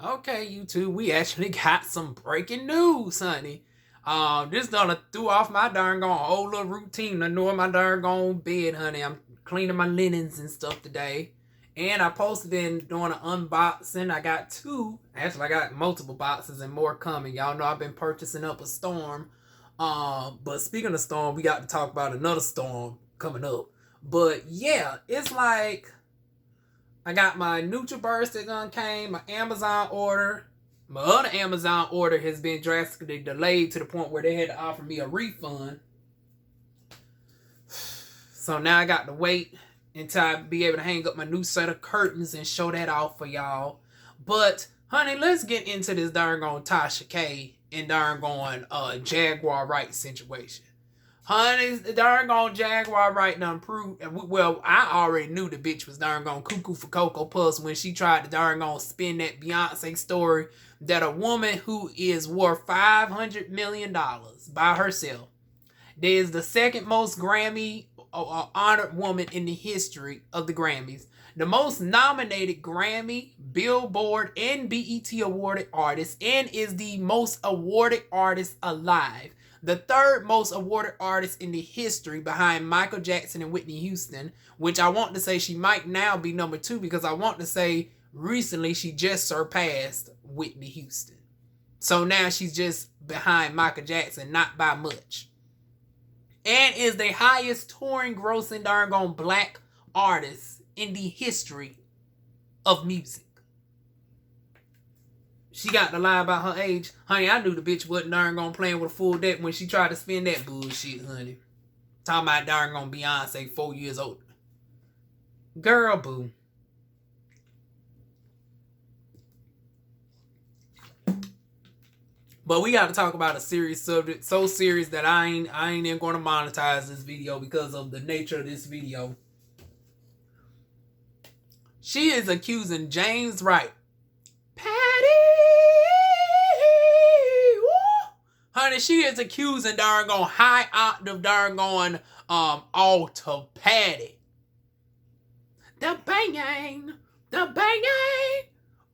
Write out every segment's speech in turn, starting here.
Okay, YouTube, we actually got some breaking news, honey. This done threw off my darn gone whole little routine. I know my darn gone bed, honey. I'm cleaning my linens and stuff today. And I posted in doing an unboxing. I got two. Actually, I got multiple boxes and more coming. Y'all know I've been purchasing up a Storm. But speaking of Storm, we got to talk about another Storm coming up. But yeah, it's like I got my NutriBurst that done came, my Amazon order. My other Amazon order has been drastically delayed to the point where they had to offer me a refund. So now I got to wait until I be able to hang up my new set of curtains and show that off for y'all. But, honey, let's get into this darn gone Tasha K and darn gone Jaguar Wright situation. Honey, the darn gone Jaguar Wright done proved. Well, I already knew the bitch was darn gone cuckoo for Cocoa Puffs when she tried to darn gone spin that Beyonce story that a woman who is worth $500 million by herself, that is the second most Grammy honored woman in the history of the Grammys, the most nominated Grammy, Billboard, and BET awarded artist, and is the most awarded artist alive. The third most awarded artist in the history behind Michael Jackson and Whitney Houston, which I want to say she might now be number two because I want to say recently she just surpassed Whitney Houston. So now she's just behind Michael Jackson, not by much. And is the highest touring grossing darn gone black artist in the history of music. She got to lie about her age. Honey, I knew the bitch wasn't darn gonna playing with a full deck when she tried to spin that bullshit, honey. Talking about darn gonna Beyonce 4 years older. Girl, boo. But we got to talk about a serious subject. So serious that I ain't even going to monetize this video because of the nature of this video. She is accusing Jame Wright. Honey, she is accusing darn gone high octave darn gone altar Patty. The bang, the bang,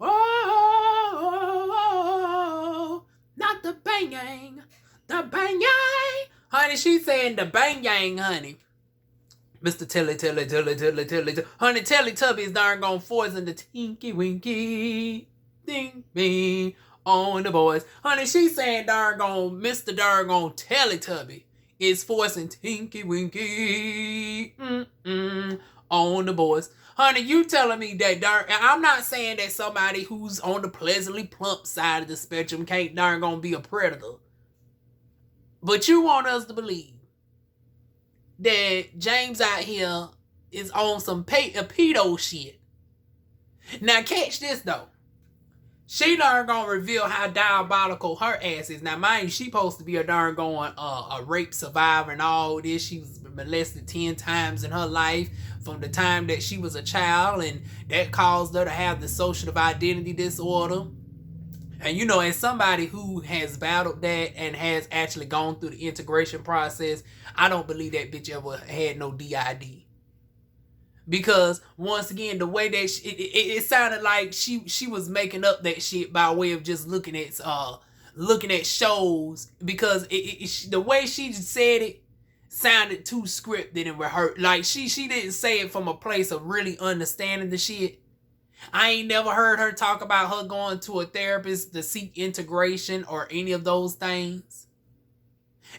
oh, not the bang, the bang. Honey, she's saying the bang, honey. Mr. Telly. Honey, Teletubby is darn gone forcing the tinky winky ding me on the boys. Honey, she's saying darn gone Mr. darn gone Teletubby is forcing tinky winky on the boys. Honey, you telling me that darn... I'm not saying that somebody who's on the pleasantly plump side of the spectrum can't darn gonna be a predator. But you want us to believe that James out here is on some pedo shit. Now catch this though. She darn gonna reveal how diabolical her ass is. Now mind you, she supposed to be a darn going a rape survivor and all this. She was molested 10 times in her life from the time that she was a child, and that caused her to have the social identity disorder. And you know, as somebody who has battled that and has actually gone through the integration process, I don't believe that bitch ever had no DID. Because once again, the way that it sounded like she was making up that shit by way of just looking at shows, because the way she said it sounded too scripted and rehearsed. Like she didn't say it from a place of really understanding the shit. I ain't never heard her talk about her going to a therapist to seek integration or any of those things.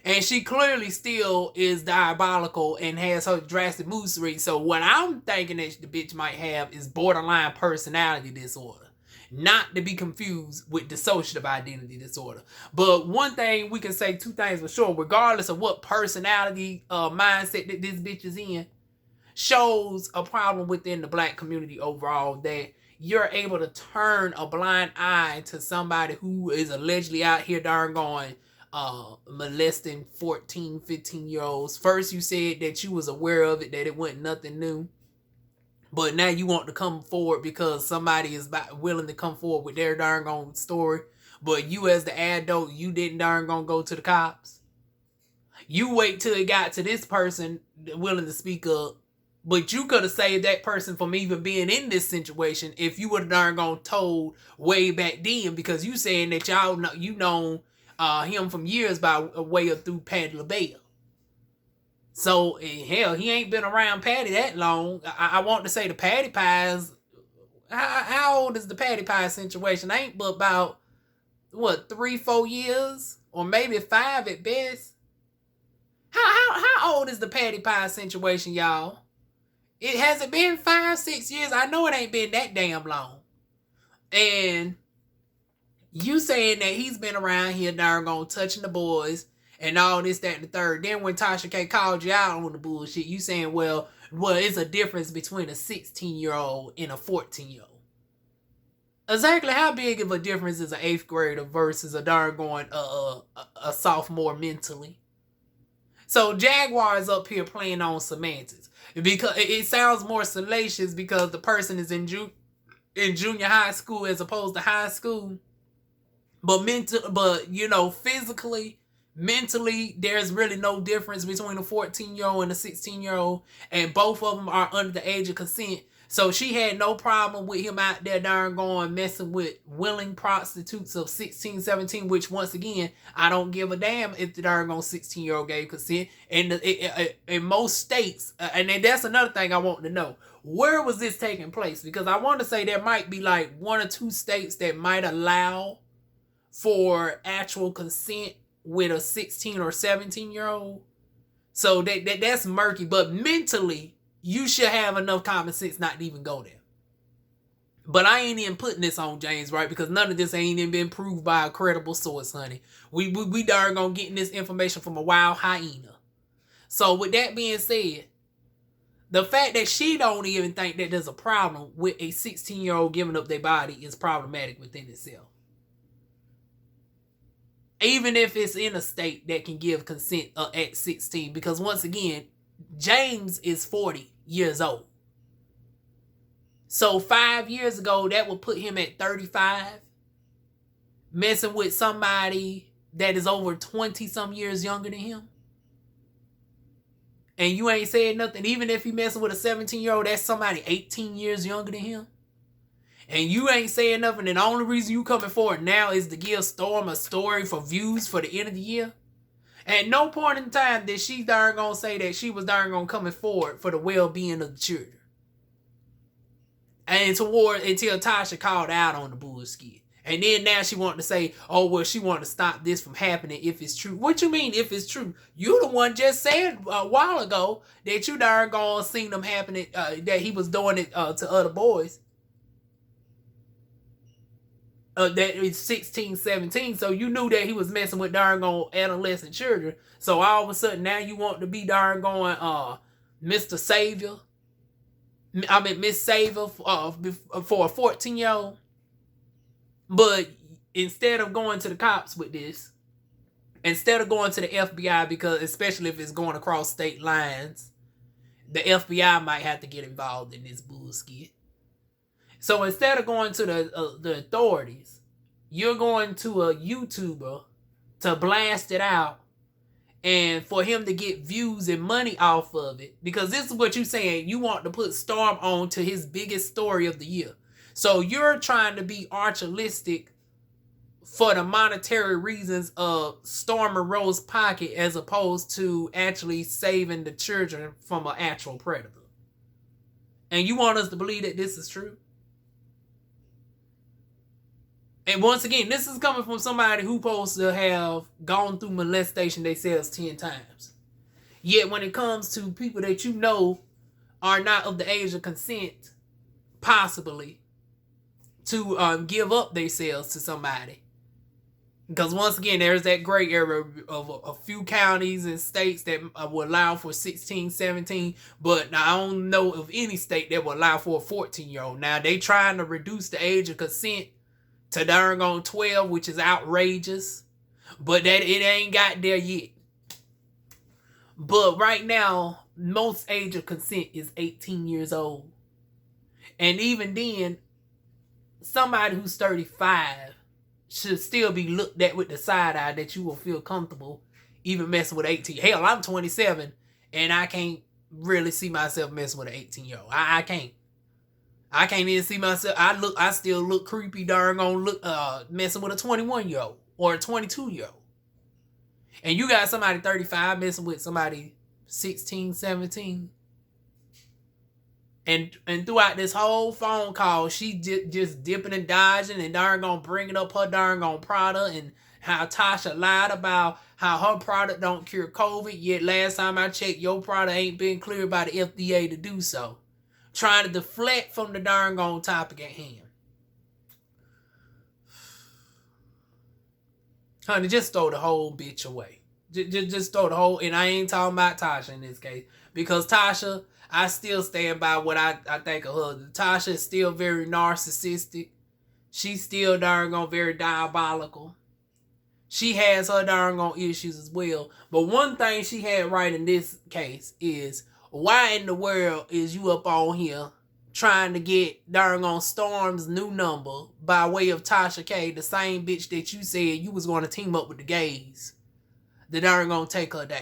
And she clearly still is diabolical and has her drastic mood swings. So what I'm thinking that the bitch might have is borderline personality disorder. Not to be confused with dissociative identity disorder. But one thing we can say, two things for sure, regardless of what personality mindset that this bitch is in, shows a problem within the black community overall, that you're able to turn a blind eye to somebody who is allegedly out here darn going molesting 14, 15-year-olds. First you said that you was aware of it, that it wasn't nothing new. But now you want to come forward because somebody is willing to come forward with their darn gone story. But you as the adult, you didn't darn gonna go to the cops. You wait till it got to this person willing to speak up. But you could have saved that person from even being in this situation if you would have darn gone told way back then, because you saying that y'all know you known him from years by way of through Patti LaBelle. So hell, he ain't been around Patti that long. I want to say the Patti Pies. How old is the Patti Pie situation? Ain't but about what 3-4 years, or maybe 5 at best. How old is the Patti Pie situation, y'all? It hasn't been 5-6 years. I know it ain't been that damn long. And you saying that he's been around here darn gone touching the boys and all this, that, and the third. Then when Tasha K called you out on the bullshit, you saying, well, it's a difference between a 16-year-old and a 14-year-old. Exactly how big of a difference is an 8th grader versus a darn going a sophomore mentally? So Jaguar is up here playing on semantics, because it sounds more salacious because the person is in junior high school as opposed to high school. But physically, mentally, there's really no difference between a 14-year-old and a 16-year-old, and both of them are under the age of consent. So she had no problem with him out there darn going messing with willing prostitutes of 16, 17, which once again, I don't give a damn if the darn gone 16-year-old gave consent. And in most states, and then that's another thing I want to know. Where was this taking place? Because I want to say there might be like 1 or 2 states that might allow for actual consent with a 16 or 17-year-old. So that's murky. But mentally, you should have enough common sense not to even go there. But I ain't even putting this on James Wright, because none of this ain't even been proved by a credible source, honey. We darn gonna getting this information from a wild hyena. So with that being said, the fact that she don't even think that there's a problem with a 16-year-old giving up their body is problematic within itself. Even if it's in a state that can give consent at 16. Because once again, James is 40 years old. So 5 years ago, that would put him at 35. Messing with somebody that is over 20 some years younger than him. And you ain't saying nothing. Even if he messing with a 17-year-old, that's somebody 18 years younger than him. And you ain't saying nothing, and the only reason you coming forward now is to give Storm a story for views for the end of the year. At no point in time did she darn gonna say that she was darn gonna coming forward for the well-being of the children. And until Tasha called out on the bullshit. And then now she wanted to say, oh, well, she wanted to stop this from happening if it's true. What you mean if it's true? You the one just said a while ago that you darn gonna seen them happening, that he was doing it to other boys. That is 16, 17, so you knew that he was messing with darn gone adolescent children. So all of a sudden now you want to be darn going Mr. Savior. I mean Miss Savior for a 14-year-old. But instead of going to the cops with this, instead of going to the FBI, because especially if it's going across state lines, the FBI might have to get involved in this bullshit. So instead of going to the authorities, you're going to a YouTuber to blast it out and for him to get views and money off of it. Because this is what you're saying. You want to put Storm on to his biggest story of the year. So you're trying to be archilistic for the monetary reasons of Storm Monroe's pocket as opposed to actually saving the children from an actual predator. And you want us to believe that this is true? And once again, this is coming from somebody who's supposed to have gone through molestation themselves 10 times. Yet when it comes to people that you know are not of the age of consent, possibly, to give up themselves to somebody. Because once again, there's that gray area of a few counties and states that will allow for 16, 17. But I don't know of any state that will allow for a 14-year-old. Now, they trying to reduce the age of consent to darn on 12, which is outrageous. But that it ain't got there yet. But right now, most age of consent is 18 years old. And even then, somebody who's 35 should still be looked at with the side eye that you will feel comfortable even messing with 18. Hell, I'm 27 and I can't really see myself messing with an 18-year-old. I can't. I can't even see myself. I still look creepy, darn on look messing with a 21-year-old or a 22-year-old. And you got somebody 35 messing with somebody 16, 17. And throughout this whole phone call, she just dipping and dodging and darn gonna bringing up her darn on product and how Tasha lied about how her product don't cure COVID. Yet last time I checked, your product ain't been cleared by the FDA to do so. Trying to deflect from the darn on topic at hand. Honey, just throw the whole bitch away. Just throw the whole, and I ain't talking about Tasha in this case. Because Tasha, I still stand by what I think of her. Tasha is still very narcissistic. She's still darn on very diabolical. She has her darn on issues as well. But one thing she had right in this case is, why in the world is you up on here trying to get darn on Storm's new number by way of Tasha K, the same bitch that you said you was going to team up with the gays that darn gonna take her down?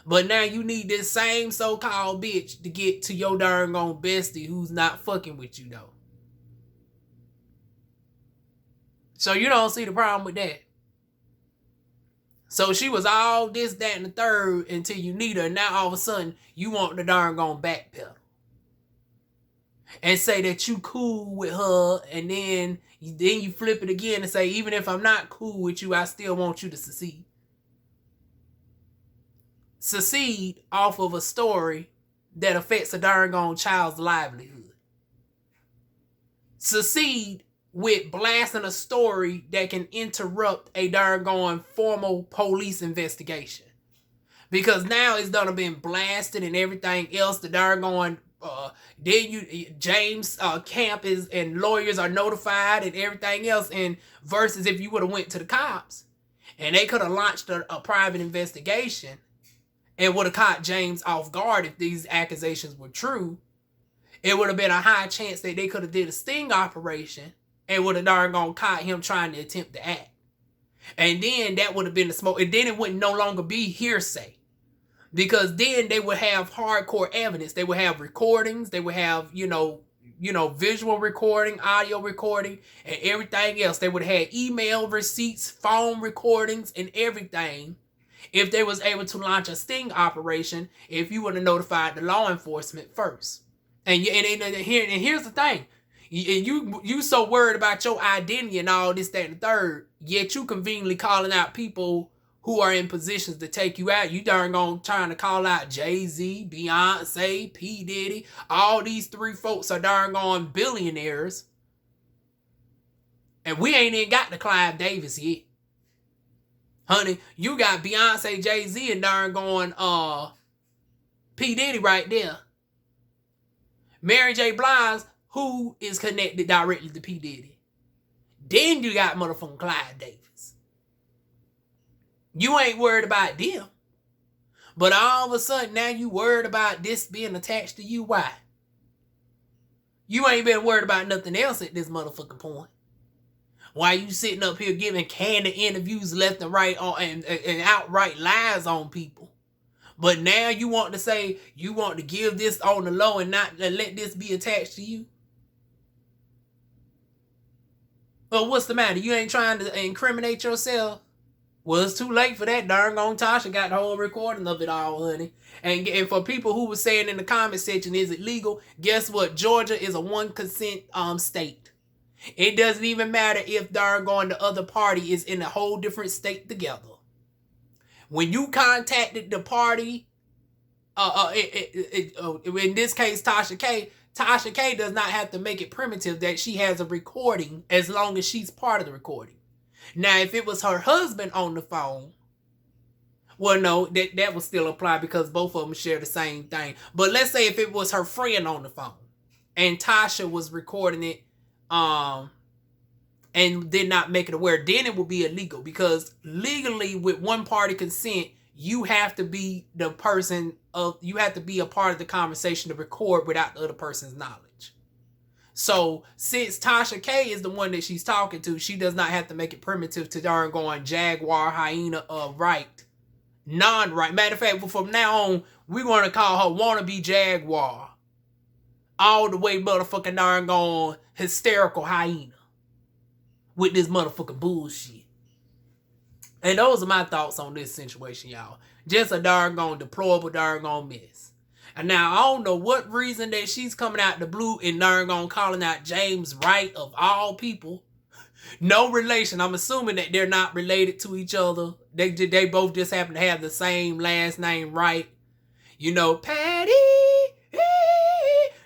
But now you need this same so-called bitch to get to your darn on bestie who's not fucking with you though. So you don't see the problem with that. So she was all this, that, and the third until you need her. And now all of a sudden, you want the darn gone backpedal. And say that you cool with her. And then you flip it again and say, even if I'm not cool with you, I still want you to succeed. Succeed off of a story that affects a darn gone child's livelihood. Succeed with blasting a story that can interrupt a darn formal police investigation. Because now it's done been blasted and everything else. The darn James camp is and lawyers are notified and everything else. And versus if you would have went to the cops and they could have launched a private investigation and would have caught James off guard if these accusations were true, it would have been a high chance that they could have did a sting operation and would have darn caught him trying to attempt to act. And then that would have been the smoke. And then it would no longer be hearsay. Because then they would have hardcore evidence. They would have recordings. They would have, visual recording, audio recording, and everything else. They would have had email receipts, phone recordings, and everything. If they was able to launch a sting operation, if you would have notified the law enforcement first. And here's the thing. You so worried about your identity and all this, that, and the third, yet you conveniently calling out people who are in positions to take you out. You darn gone trying to call out Jay-Z, Beyonce, P. Diddy. All these three folks are darn gone billionaires. And we ain't even got to Clive Davis yet. Honey, you got Beyonce, Jay-Z, and darn going P. Diddy right there. Mary J. Blige, who is connected directly to P. Diddy. Then you got motherfucking Clive Davis. You ain't worried about them. But all of a sudden, now you worried about this being attached to you. Why? You ain't been worried about nothing else at this motherfucking point. Why you sitting up here giving candid interviews left and right and outright lies on people? But now you want to say you want to give this on the low and not let this be attached to you? Well, what's the matter? You ain't trying to incriminate yourself? Well, it's too late for that. Darn gone Tasha got the whole recording of it all, honey. And for people who were saying in the comment section, is it legal? Guess what? Georgia is a one consent state. It doesn't even matter if darn gone the other party is in a whole different state together. When you contacted the party, in this case Tasha K does not have to make it primitive that she has a recording as long as she's part of the recording. Now, if it was her husband on the phone, well, no, that would still apply because both of them share the same thing. But let's say if it was her friend on the phone and Tasha was recording it and did not make it aware, then it would be illegal because legally with one party consent, you have to be a part of the conversation to record without the other person's knowledge. So since Tasha K is the one that she's talking to, she does not have to make it primitive to darn going Jaguar Wright non-right. Matter of fact, from now on, we want to call her wannabe Jaguar. All the way motherfucking darn gone hysterical hyena. With this motherfucking bullshit. And those are my thoughts on this situation, y'all. Just a darn gone deplorable darn gone mess. And now, I don't know what reason that she's coming out the blue and darn gone calling out James Wright of all people. No relation. I'm assuming that they're not related to each other. They both just happen to have the same last name, Wright. You know, Patty.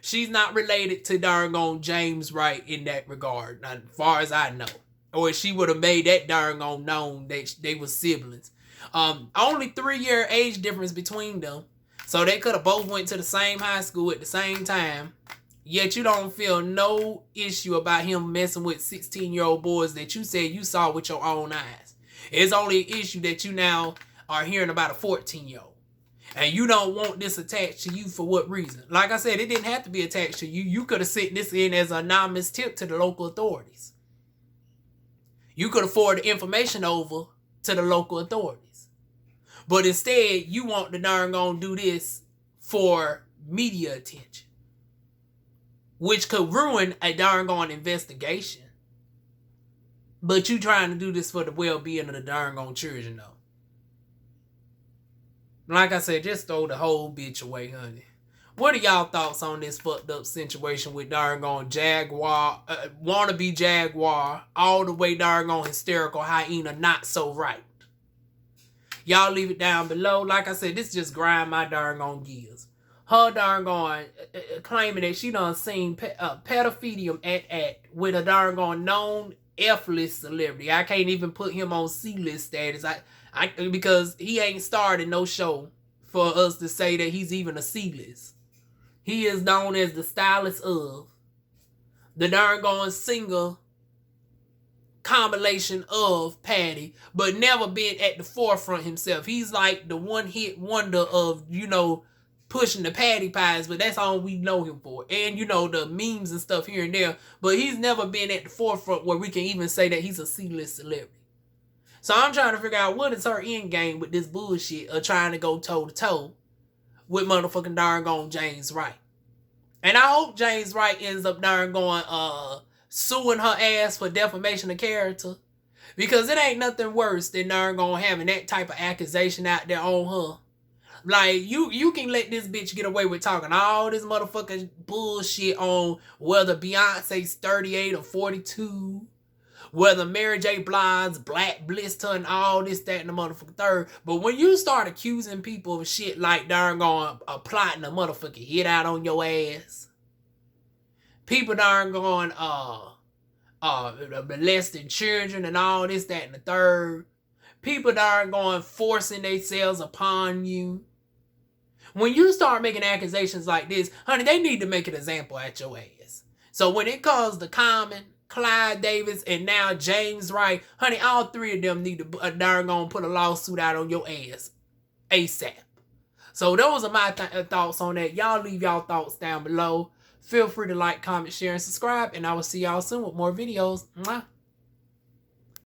She's not related to darn gone James Wright in that regard, as far as I know. Or she would have made that darn gone known that they were siblings. Only 3-year age difference between them. So they could have both went to the same high school at the same time. Yet you don't feel no issue about him messing with 16-year-old boys that you said you saw with your own eyes. It's only an issue that you now are hearing about a 14-year-old. And you don't want this attached to you for what reason? Like I said, it didn't have to be attached to you. You could have sent this in as an anonymous tip to the local authorities. You could have forwarded the information over to the local authorities. But instead, you want to darn gone do this for media attention. Which could ruin a darn gone investigation. But you trying to do this for the well-being of the darn gone children, though. Like I said, just throw the whole bitch away, honey. What are y'all thoughts on this fucked up situation with darn gone Jaguar, wannabe Jaguar, all the way darn gone hysterical hyena, not so right? Y'all leave it down below. Like I said, this just grind my darn gone gears. Her darn gone claiming that she done seen pedophilia at with a darn gone known F-list celebrity. I can't even put him on C-list status. Because he ain't started no show for us to say that he's even a C-list. He is known as the stylist of the darn gone singer combination of Patty, but never been at the forefront himself. He's like the one-hit wonder of, you know, pushing the Patty pies, but that's all we know him for. And, you know, the memes and stuff here and there. But he's never been at the forefront where we can even say that he's a C-list celebrity. So I'm trying to figure out what is her end game with this bullshit of trying to go toe-to-toe with motherfucking darn gone James Wright. And I hope James Wright ends up darn going suing her ass for defamation of character. Because it ain't nothing worse than darn gone having that type of accusation out there on her. Like, you can let this bitch get away with talking all this motherfucking bullshit on whether Beyonce's 38 or 42. Whether Mary J. Blige's Black Blister and all this, that, and the motherfucking third. But when you start accusing people of shit like darn gone plotting a motherfucking hit out on your ass. People darn gone molesting children and all this, that, and the third. People darn gone forcing themselves upon you. When you start making accusations like this, honey, they need to make an example at your ass. So when it comes to Common, Clyde Davis, and now James Wright, honey, all three of them need to darn gone put a lawsuit out on your ass ASAP. So those are my thoughts on that. Y'all leave y'all thoughts down below. Feel free to like, comment, share, and subscribe, and I will see y'all soon with more videos. Mwah.